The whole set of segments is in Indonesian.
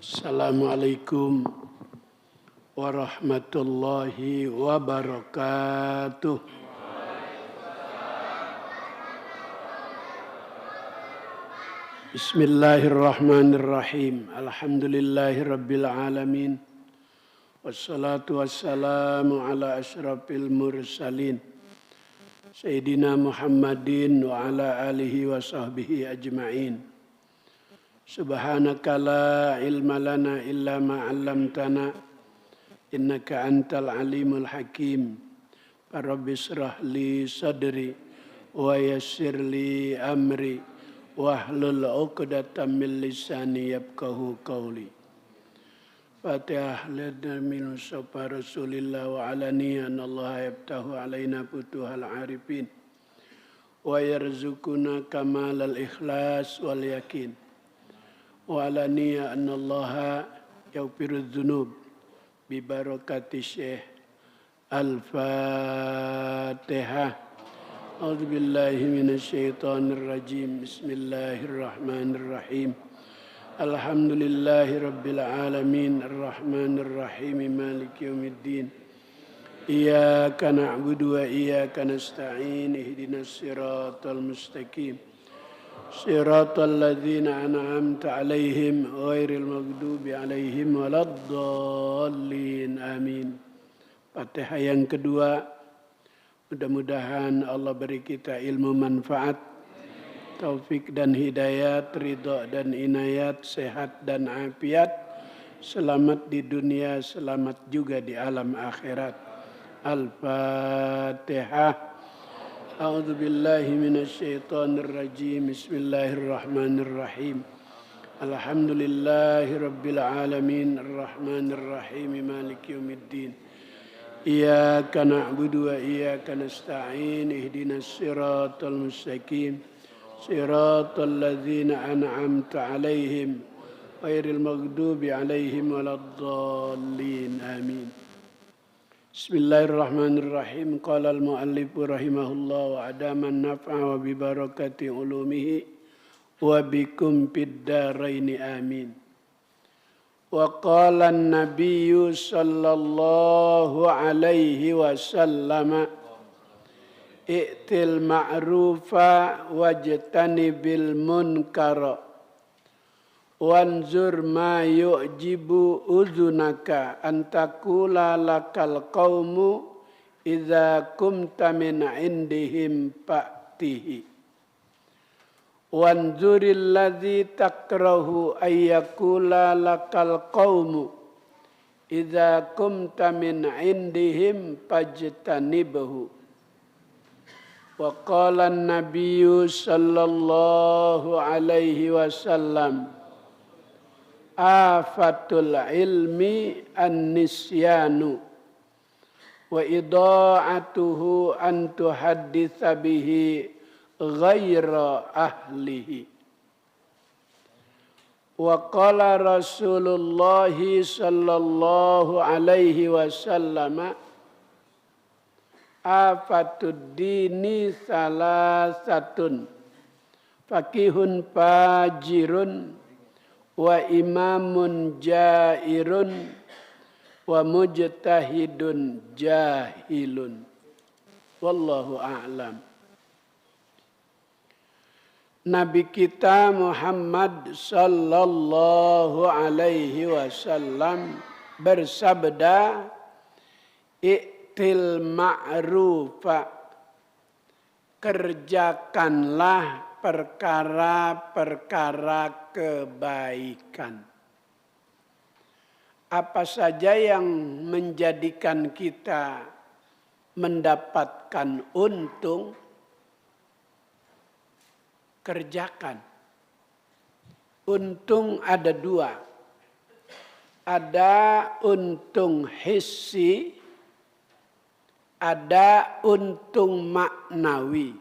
Assalamualaikum warahmatullahi wabarakatuh. Bismillahirrahmanirrahim. Alhamdulillahi rabbil alamin. Wassalatu wassalamu ala asyrafil mursalin. Sayyidina Muhammadin wa ala alihi wa sahbihi ajma'in. Subhanaka la ilma lana illa ma 'allamtana innaka antal alimul hakim. Rabbi shrah li sadri wa yassir li amri wahlul 'uqdatam min lisani yafqahu qawli. Fatihah lana min sapa Rasulillah wa alaniyan Allah yaftahu alaina futuhal arifin wa yarzuquna kamalal ikhlas wal yakin. Wa alaniya annallaha yaghfirudz dzunub bi barakati Syekh Al-Fatihah. A'udzubillahi minasyaitonir rajim. Bismillahirrahmanirrahim. Alhamdulillahi rabbil alamin arrahmanir rahim maliki yaumiddin. Iyyaka na'budu wa iyyaka nasta'in ihdinas siratal mustaqim. Siratal ladzina an'amta 'alaihim ghairil maghdubi 'alaihim waladdallin. Amin. Fatihah yang kedua. Mudah-mudahan Allah beri kita ilmu manfaat, taufik dan hidayat, ridha dan inayat, sehat dan afiat, selamat di dunia, selamat juga di alam akhirat. Al-Fatihah. A'udzu billahi minasyaitonir rajim. Bismillahirrahmanirrahim. Alhamdulillahi rabbil alamin arrahmanir rahim maliki yaumiddin. Iyyaka na'budu wa iyyaka nasta'in ihdinas siratal mustaqim. Siratal ladzina an'amta 'alaihim ghairil maghdubi 'alaihim waladdallin. Amin. Bismillahirrahmanirrahim. Qala al-mu'allif rahimahullah wa adaman naf'a wa bi barakati ulumihi wa bikum fid dharain amin. Wa qala an-nabiyyu sallallahu alaihi wasallam i'til ma'rufa wajtanibil munkara wanzur ma yu'jibu udhunaka antakula lakal qawmu idza kumta min indihim fa'tihi wanzuril ladzi takrahu ayyakula lakal qawmu idza kumta min indihim fajtanibhu. Wa qala an-nabiyyu sallallahu alaihi wasallam afatul ilmi an-nisyanu wa ida'atuhu an tuhadditsa bihi ghaira ahlihi. Wa qala Rasulullah sallallahu alaihi wasallam afatud dini salasatun faqihun fajirun wa imamun jairun wa mujtahidun jahilun. Wallahu a'lam. Nabi kita Muhammad sallallahu alaihi wasallam bersabda, i'til ma'rufa, kerjakanlah perkara-perkara kebaikan. Apa saja yang menjadikan kita mendapatkan untung, kerjakan. Untung ada dua. Ada untung hissi, ada untung maknawi.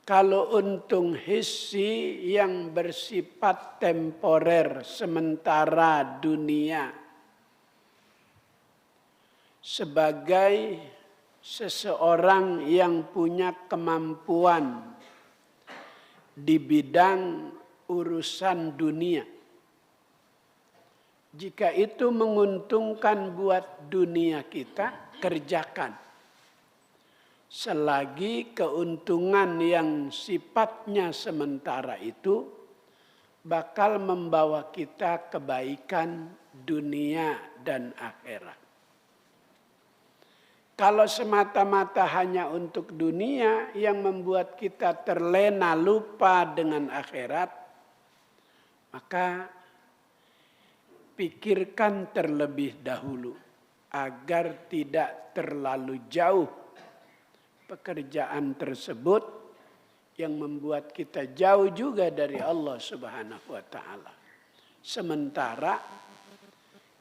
Kalau untung hissi yang bersifat temporer, sementara dunia, sebagai seseorang yang punya kemampuan di bidang urusan dunia. Jika itu menguntungkan buat dunia kita, kerjakan. Selagi keuntungan yang sifatnya sementara itu bakal membawa kita kebaikan dunia dan akhirat. Kalau semata-mata hanya untuk dunia yang membuat kita terlena lupa dengan akhirat, maka pikirkan terlebih dahulu agar tidak terlalu jauh pekerjaan tersebut yang membuat kita jauh juga dari Allah Subhanahu wa taala. Sementara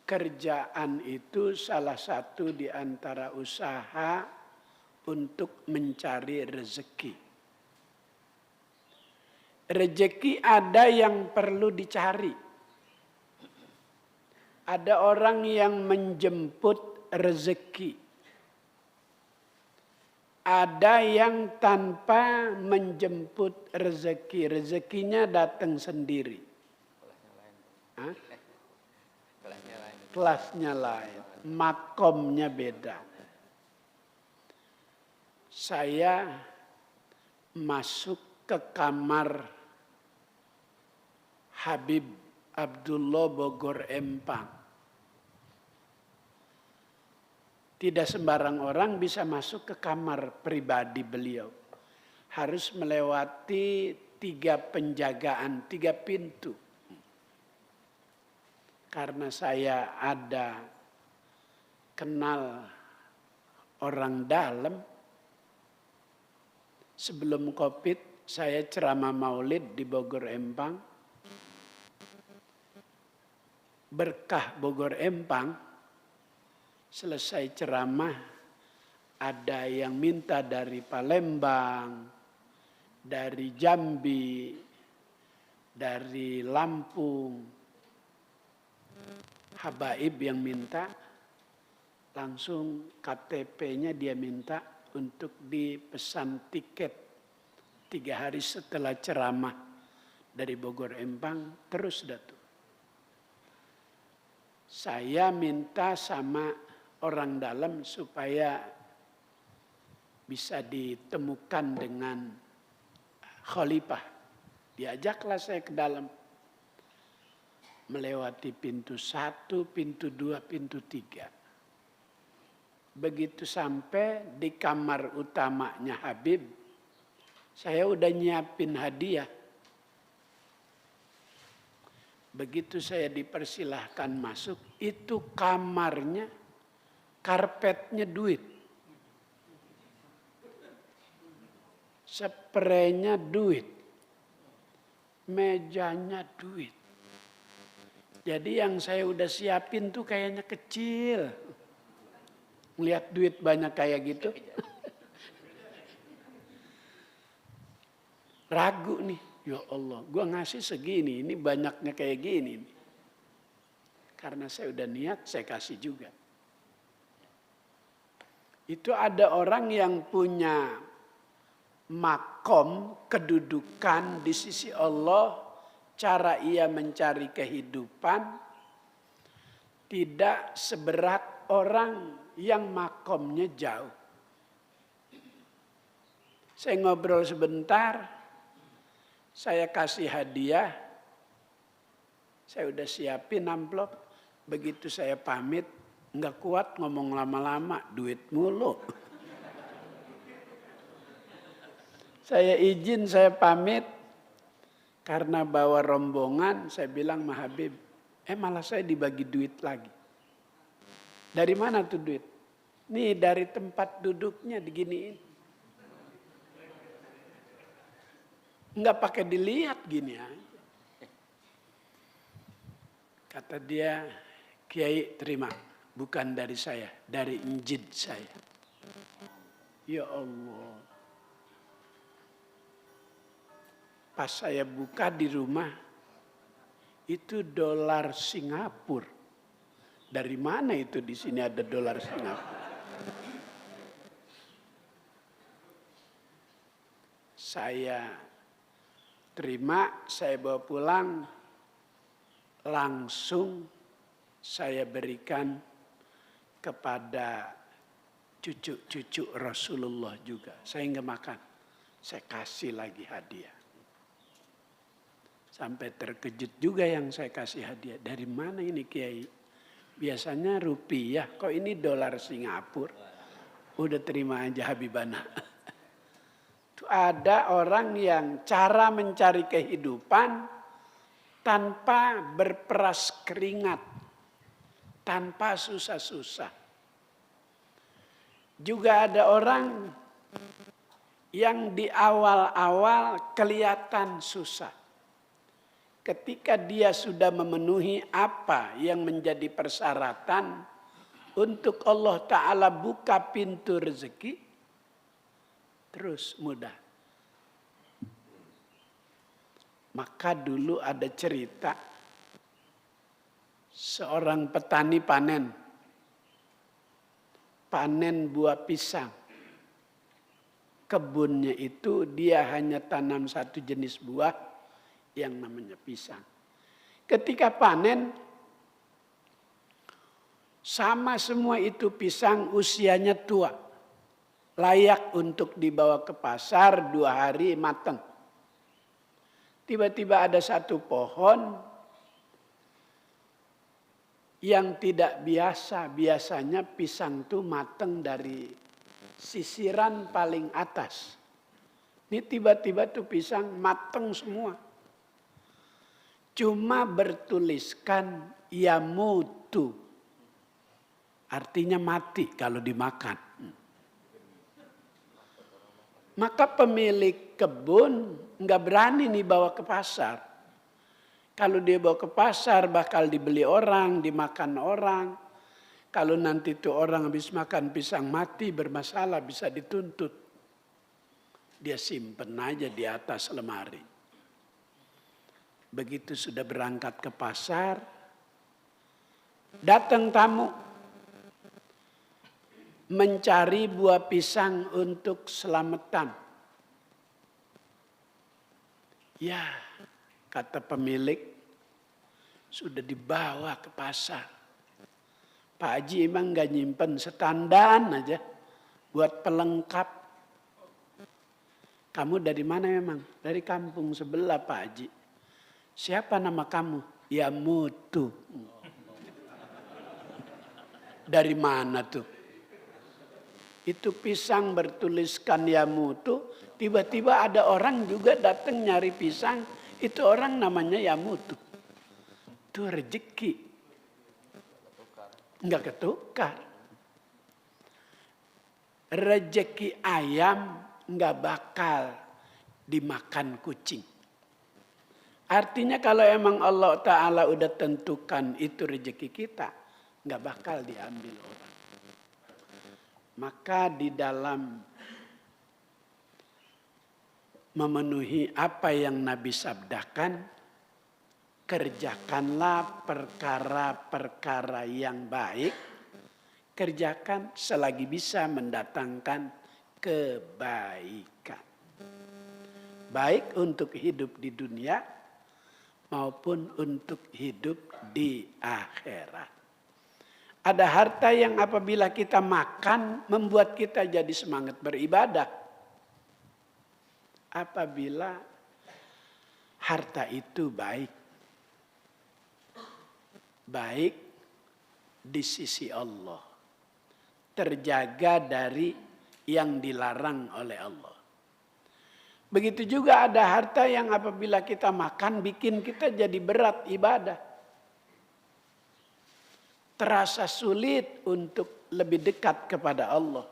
kerjaan itu salah satu di antara usaha untuk mencari rezeki. Rezeki ada yang perlu dicari. Ada orang yang menjemput rezeki. Ada yang tanpa menjemput rezeki. Rezekinya datang sendiri. Kelasnya lain. Makomnya beda. Saya masuk ke kamar Habib Abdullah Bogor Empang. Tidak sembarang orang bisa masuk ke kamar pribadi beliau. Harus melewati 3 penjagaan, 3 pintu. Karena saya ada kenal orang dalam, sebelum Covid saya ceramah maulid di Bogor Empang. Berkah Bogor Empang. Selesai ceramah, ada yang minta dari Palembang, dari Jambi, dari Lampung. Habaib yang minta, langsung KTP-nya dia minta untuk dipesan tiket 3 hari setelah ceramah dari Bogor Empang, terus datuk. Saya minta sama orang dalam supaya bisa ditemukan dengan khalifah. Diajaklah saya ke dalam. Melewati pintu 1, pintu 2, pintu 3. Begitu sampai di kamar utamanya Habib, saya udah nyiapin hadiah. Begitu saya dipersilahkan masuk, itu kamarnya, karpetnya duit. Spraynya duit. Mejanya duit. Jadi yang saya udah siapin tuh kayaknya kecil. Ngeliat duit banyak kayak gitu. Ragu nih, ya Allah, gua ngasih segini, ini banyaknya kayak gini. Karena saya udah niat, saya kasih juga. Itu ada orang yang punya makom, kedudukan di sisi Allah, cara ia mencari kehidupan tidak seberat orang yang makomnya jauh. Saya ngobrol sebentar, saya kasih hadiah, saya udah siapin amplop, begitu saya pamit, nggak kuat ngomong lama-lama, duit mulu. Saya izin, saya pamit. Karena bawa rombongan, saya bilang sama Habib, malah saya dibagi duit lagi. Dari mana tuh duit? Nih dari tempat duduknya diginiin. Nggak pakai dilihat gini aja. Kata dia, Kiai terima. Bukan dari saya, dari injid saya. Ya Allah. Pas saya buka di rumah, itu dolar Singapura. Dari mana itu di sini ada dolar Singapura? Saya terima, saya bawa pulang, langsung saya berikan kepada cucu-cucu Rasulullah juga. Saya nggak makan, saya kasih lagi hadiah. Sampai terkejut juga yang saya kasih hadiah. Dari mana ini Kiai? Biasanya rupiah, kok ini dolar Singapura? Udah terima aja Habibana. Itu ada orang yang cara mencari kehidupan tanpa berperas keringat, tanpa susah-susah. Juga ada orang yang di awal-awal kelihatan susah. Ketika dia sudah memenuhi apa yang menjadi persyaratan untuk Allah Ta'ala buka pintu rezeki, terus mudah. Maka dulu ada cerita seorang petani panen buah pisang. Kebunnya itu dia hanya tanam satu jenis buah yang namanya pisang. Ketika panen, sama semua itu pisang usianya tua. Layak untuk dibawa ke pasar 2 hari matang. Tiba-tiba ada satu pohon yang tidak biasa. Biasanya pisang itu matang dari sisiran paling atas. Ini tiba-tiba tuh pisang matang semua. Cuma bertuliskan yamutu. Artinya mati kalau dimakan. Maka pemilik kebun nggak berani nih bawa ke pasar. Kalau dia bawa ke pasar bakal dibeli orang, dimakan orang. Kalau nanti tuh orang habis makan pisang mati bermasalah, bisa dituntut. Dia simpen aja di atas lemari. Begitu sudah berangkat ke pasar, datang tamu mencari buah pisang untuk selamatan. Ya, kata pemilik, sudah dibawa ke pasar. Pak Haji emang gak nyimpen setandan aja buat pelengkap. Kamu dari mana memang? Dari kampung sebelah Pak Haji. Siapa nama kamu? Ya Mutu. Dari mana tuh? Itu pisang bertuliskan ya Mutu. Tiba-tiba ada orang juga datang nyari pisang. Itu orang namanya ya Mutu. Itu rezeki. Enggak ketukar. Rezeki ayam enggak bakal dimakan kucing. Artinya kalau emang Allah Ta'ala udah tentukan itu rezeki kita, nggak bakal diambil orang. Maka di dalam memenuhi apa yang Nabi sabdakan, kerjakanlah perkara-perkara yang baik, kerjakan selagi bisa mendatangkan kebaikan. Baik untuk hidup di dunia, maupun untuk hidup di akhirat. Ada harta yang apabila kita makan membuat kita jadi semangat beribadah. Apabila harta itu baik. Baik di sisi Allah. Terjaga dari yang dilarang oleh Allah. Begitu juga ada harta yang apabila kita makan bikin kita jadi berat ibadah. Terasa sulit untuk lebih dekat kepada Allah.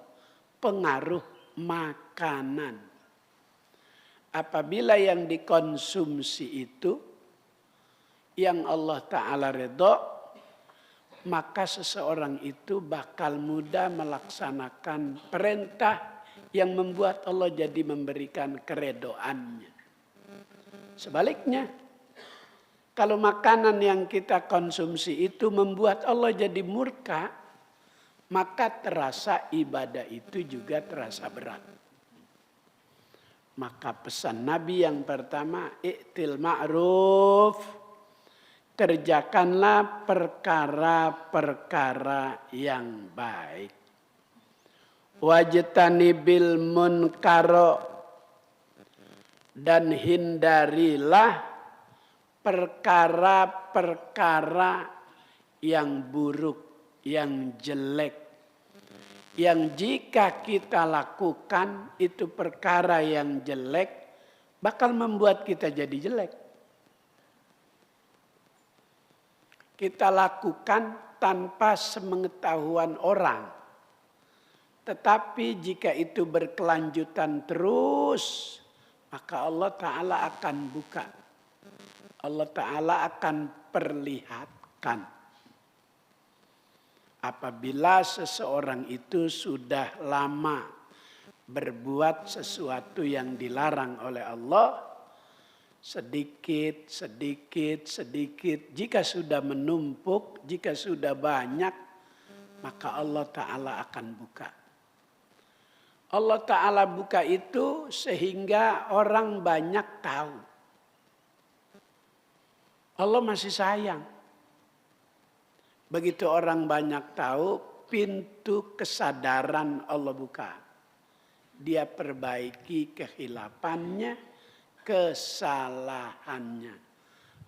Pengaruh makanan. Apabila yang dikonsumsi itu yang Allah Ta'ala ridho, maka seseorang itu bakal mudah melaksanakan perintah yang membuat Allah jadi memberikan keredoannya. Sebaliknya, kalau makanan yang kita konsumsi itu membuat Allah jadi murka, maka terasa ibadah itu juga terasa berat. Maka pesan Nabi yang pertama, i'til ma'ruf, kerjakanlah perkara-perkara yang baik. Wajtanibil munkaro, dan hindarilah perkara-perkara yang buruk, yang jelek. Yang jika kita lakukan itu perkara yang jelek, bakal membuat kita jadi jelek. Kita lakukan tanpa sepengetahuan orang. Tetapi jika itu berkelanjutan terus, maka Allah Ta'ala akan buka. Allah Ta'ala akan perlihatkan. Apabila seseorang itu sudah lama berbuat sesuatu yang dilarang oleh Allah, sedikit, jika sudah menumpuk, jika sudah banyak, maka Allah Ta'ala akan buka. Allah Ta'ala buka itu sehingga orang banyak tahu. Allah masih sayang. Begitu orang banyak tahu, pintu kesadaran Allah buka. Dia perbaiki kehilafannya, kesalahannya.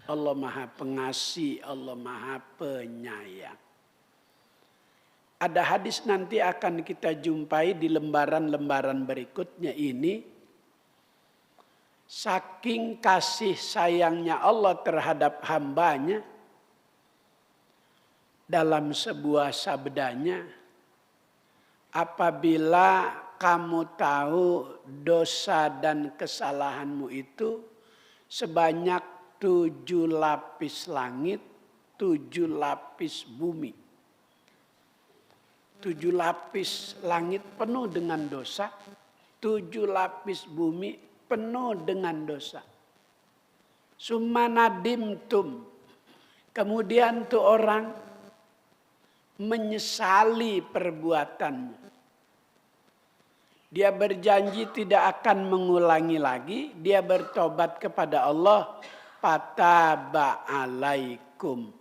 Allah Maha Pengasih, Allah Maha Penyayang. Ada hadis nanti akan kita jumpai di lembaran-lembaran berikutnya ini. Saking kasih sayangnya Allah terhadap hambanya, dalam sebuah sabdanya, apabila kamu tahu dosa dan kesalahanmu itu sebanyak 7 lapis langit, 7 lapis bumi. 7 lapis langit penuh dengan dosa, 7 lapis bumi penuh dengan dosa. Summa nadimtum. Kemudian tuh orang menyesali perbuatannya. Dia berjanji tidak akan mengulangi lagi. Dia bertobat kepada Allah. Fataba alaikum.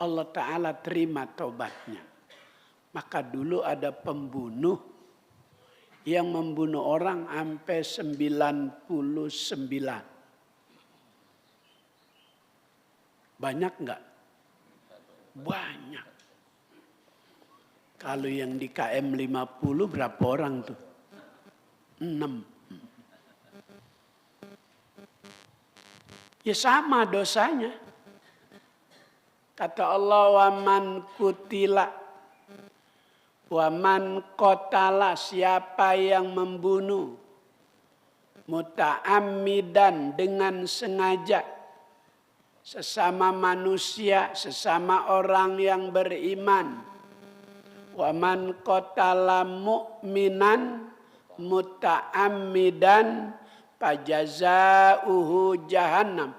Allah Ta'ala terima tobatnya. Maka dulu ada pembunuh yang membunuh orang sampai 99. Banyak enggak? Banyak. Kalau yang di KM 50 berapa orang tuh? 6. Ya sama dosanya. Kata Allah, waman kutila, waman kotala, siapa yang membunuh muta'ammidan dengan sengaja sesama manusia, sesama orang yang beriman. Waman qatala mu'minan muta'ammidan fajazauhu jahannam.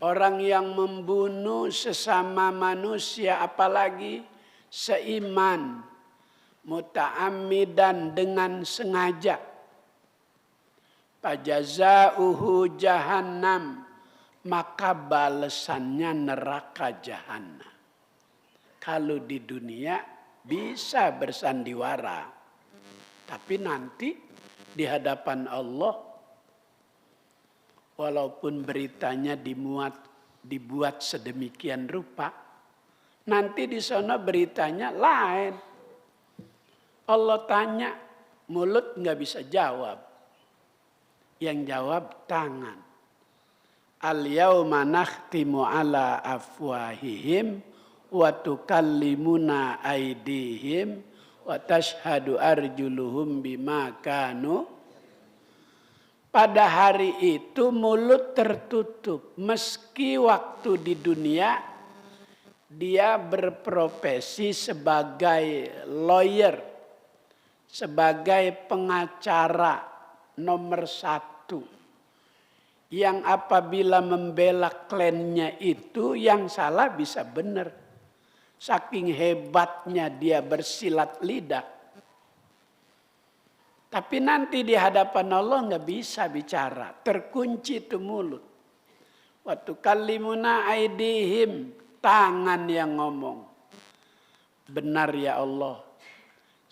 Orang yang membunuh sesama manusia apalagi seiman muta'ammidan dengan sengaja, fajazauhu jahannam, maka balasannya neraka jahanam. Kalau di dunia bisa bersandiwara, tapi nanti di hadapan Allah, walaupun beritanya dibuat sedemikian rupa, nanti di sana beritanya lain. Allah tanya, mulut nggak bisa jawab, yang jawab tangan. Al-yauma nakhtimu ala afwahihim wa tukallimuna aydihim wa tashhadu arjuluhum bima kanu. Pada hari itu mulut tertutup. Meski waktu di dunia dia berprofesi sebagai lawyer, sebagai pengacara nomor 1. Yang apabila membela kliennya itu yang salah bisa benar. Saking hebatnya dia bersilat lidah. Tapi nanti di hadapan Allah nggak bisa bicara, terkunci itu mulut. Waktu kalimuna aidihim, tangan yang ngomong. Benar ya Allah,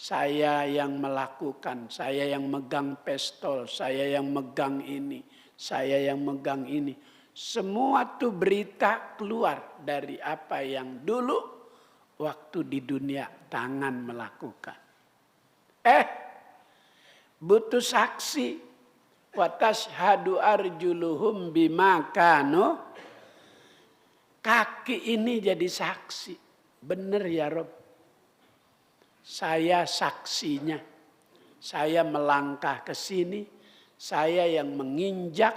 saya yang melakukan, saya yang megang pistol, saya yang megang ini, saya yang megang ini. Semua tuh berita keluar dari apa yang dulu waktu di dunia tangan melakukan. Butuh saksi. Wa tashhadu arjuluhum bima kanu. Kaki ini jadi saksi. Benar ya Rob. Saya saksinya. Saya melangkah ke sini. Saya yang menginjak.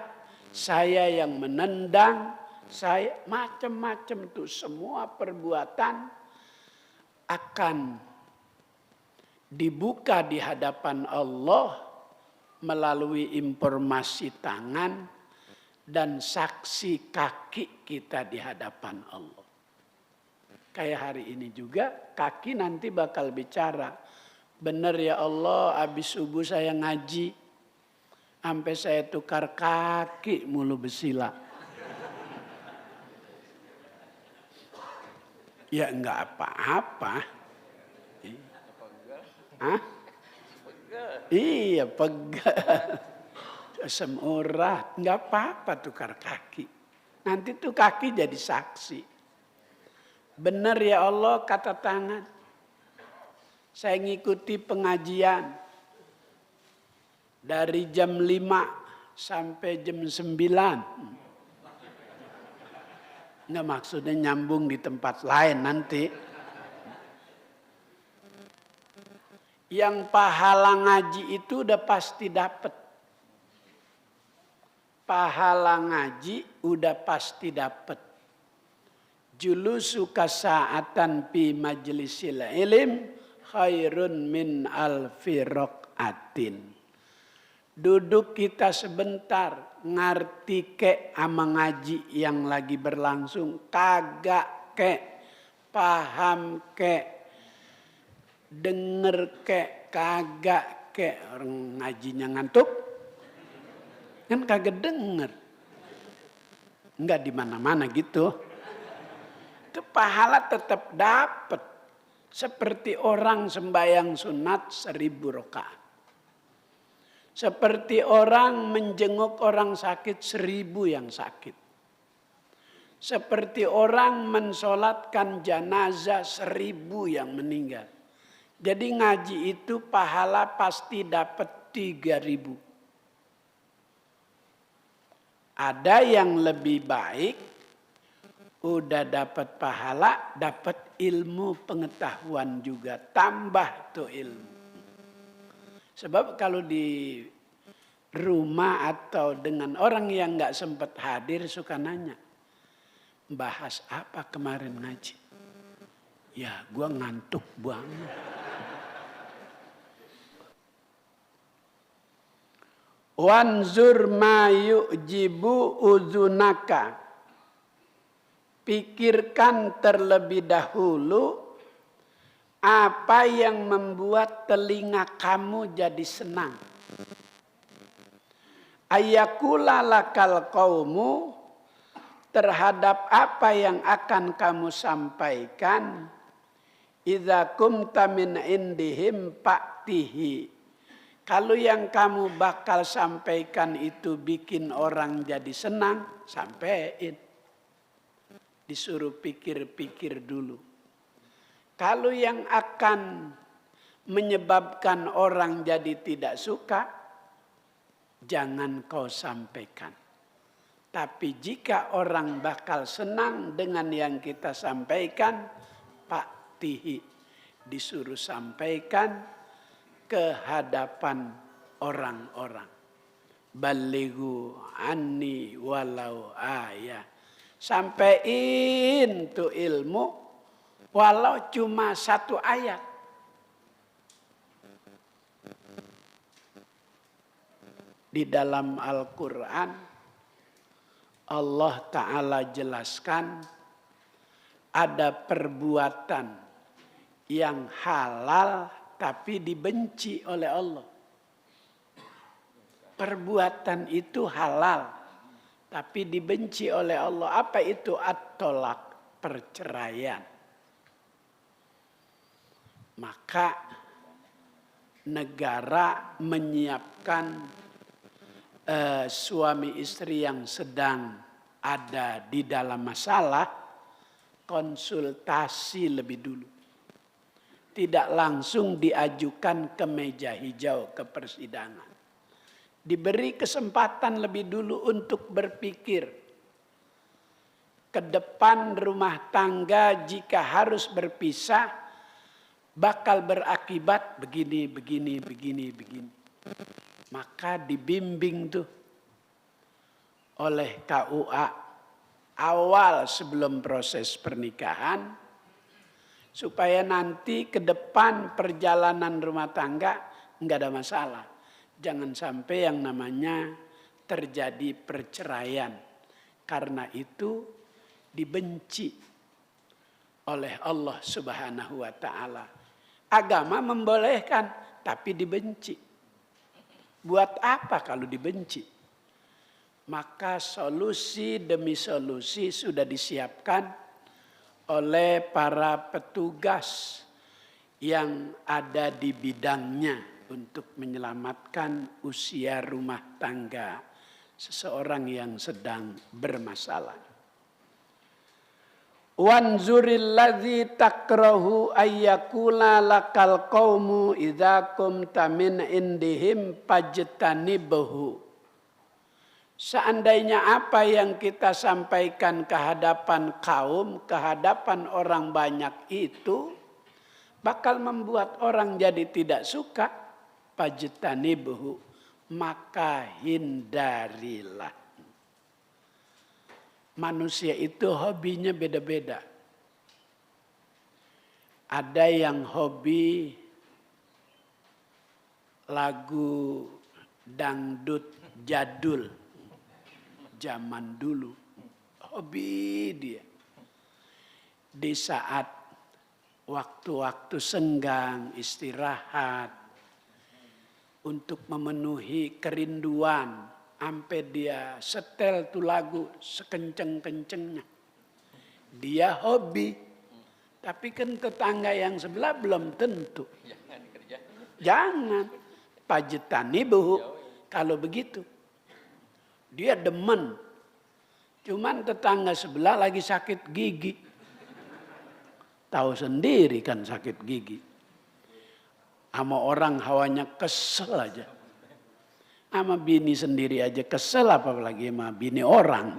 Saya yang menendang. Saya macam-macam tuh. Semua perbuatan akan dibuka di hadapan Allah melalui informasi tangan dan saksi kaki kita di hadapan Allah. Kayak hari ini juga kaki nanti bakal bicara. Benar ya Allah, habis subuh saya ngaji. Sampai saya tukar kaki mulu besila. Ya enggak apa-apa. Hah? Iya, pegal. Asam urat, nggak apa-apa tukar kaki. Nanti tuh kaki jadi saksi. Benar ya Allah kata tangan. Saya ngikuti pengajian dari jam 5 sampai jam 9. Nggak maksudnya nyambung di tempat lain nanti. Yang pahala ngaji itu udah pasti dapat. Pahala ngaji udah pasti dapat. Julusu kasa'atan fi majlisil ilm khairun min alfi raqatin. Duduk kita sebentar ngerti ke ama ngaji yang lagi berlangsung. Kagak ke, paham ke. Denger ke, kagak ke. Orang ngajinya ngantuk. Kan kagak denger. Enggak di mana-mana gitu. Itu pahala tetap dapat. Seperti orang sembahyang sunat 1000 rakaat. Seperti orang menjenguk orang sakit 1000 yang sakit. Seperti orang mensolatkan jenazah 1000 yang meninggal. Jadi ngaji itu pahala pasti dapat 3000. Ada yang lebih baik, udah dapat pahala, dapat ilmu pengetahuan juga. Tambah tuh ilmu. Sebab kalau di rumah atau dengan orang yang gak sempat hadir suka nanya. Bahas apa kemarin ngaji? Ya gua ngantuk banget. Wanzur ma yu'jibu uzunaka. Pikirkan terlebih dahulu apa yang membuat telinga kamu jadi senang. Ayakula lakal qaumu, terhadap apa yang akan kamu sampaikan. Idza kumta min indihim fa'tihi. Kalau yang kamu bakal sampaikan itu bikin orang jadi senang, sampein. Disuruh pikir-pikir dulu. Kalau yang akan menyebabkan orang jadi tidak suka, jangan kau sampaikan. Tapi jika orang bakal senang dengan yang kita sampaikan, Pak Tihi disuruh sampaikan ke hadapan orang-orang. Balighu anni walau ayat. Sampaiin tuh ilmu walau cuma 1 ayat. Di dalam Al-Quran Allah Ta'ala jelaskan ada perbuatan yang halal tapi dibenci oleh Allah. perbuatan itu halal, tapi dibenci oleh Allah. Apa itu at-tolak? Perceraian. Maka negara menyiapkan suami istri yang sedang ada di dalam masalah, konsultasi lebih dulu. Tidak langsung diajukan ke meja hijau, ke persidangan. Diberi kesempatan lebih dulu untuk berpikir. Ke depan rumah tangga jika harus berpisah, bakal berakibat begini, begini, begini, begini. Maka dibimbing tuh oleh KUA awal sebelum proses pernikahan, supaya nanti ke depan perjalanan rumah tangga enggak ada masalah. Jangan sampai yang namanya terjadi perceraian. Karena itu dibenci oleh Allah Subhanahu wa taala. Agama membolehkan, tapi dibenci. Buat apa kalau dibenci? Maka solusi demi solusi sudah disiapkan oleh para petugas yang ada di bidangnya untuk menyelamatkan usia rumah tangga seseorang yang sedang bermasalah. Wanzuril ladzi takrahu ayyakula lakal qaumu idza kumta min indihim fajtanibahu. Seandainya apa yang kita sampaikan ke hadapan kaum, ke hadapan orang banyak itu bakal membuat orang jadi tidak suka, fajtanibahu, maka hindarilah. Manusia itu hobinya beda-beda. Ada yang hobi lagu dangdut jadul, zaman dulu. Hobi dia. Di saat waktu-waktu senggang, istirahat, untuk memenuhi kerinduan, sampai dia setel tuh lagu sekenceng-kencengnya. Dia hobi. Tapi kan tetangga yang sebelah belum tentu. Jangan. Fajtanibuhu. Kalau begitu. Dia demen. Cuman tetangga sebelah lagi sakit gigi. Tahu sendiri kan sakit gigi. Sama orang hawanya kesel aja. Sama bini sendiri aja kesel, apalagi sama bini orang.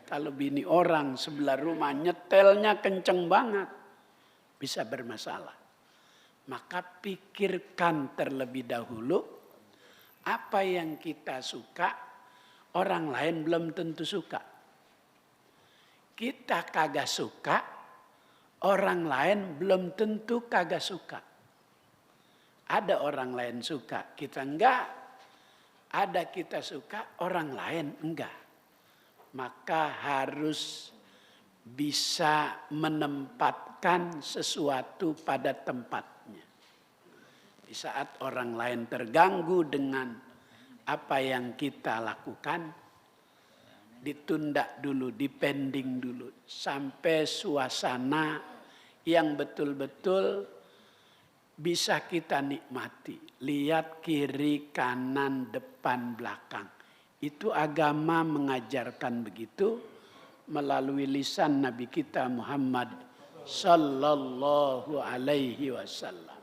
Kalau bini orang sebelah rumah nyetelnya kenceng banget, bisa bermasalah. Maka pikirkan terlebih dahulu, apa yang kita suka, orang lain belum tentu suka. Kita kagak suka, orang lain belum tentu kagak suka. Ada orang lain suka, kita enggak. Ada kita suka, orang lain enggak. Maka harus bisa menempatkan sesuatu pada tempatnya. Di saat orang lain terganggu dengan apa yang kita lakukan, ditunda dulu, dipending dulu. Sampai suasana yang betul-betul bisa kita nikmati. Lihat kiri, kanan, depan, belakang. Itu agama mengajarkan begitu melalui lisan Nabi kita Muhammad sallallahu alaihi wasallam.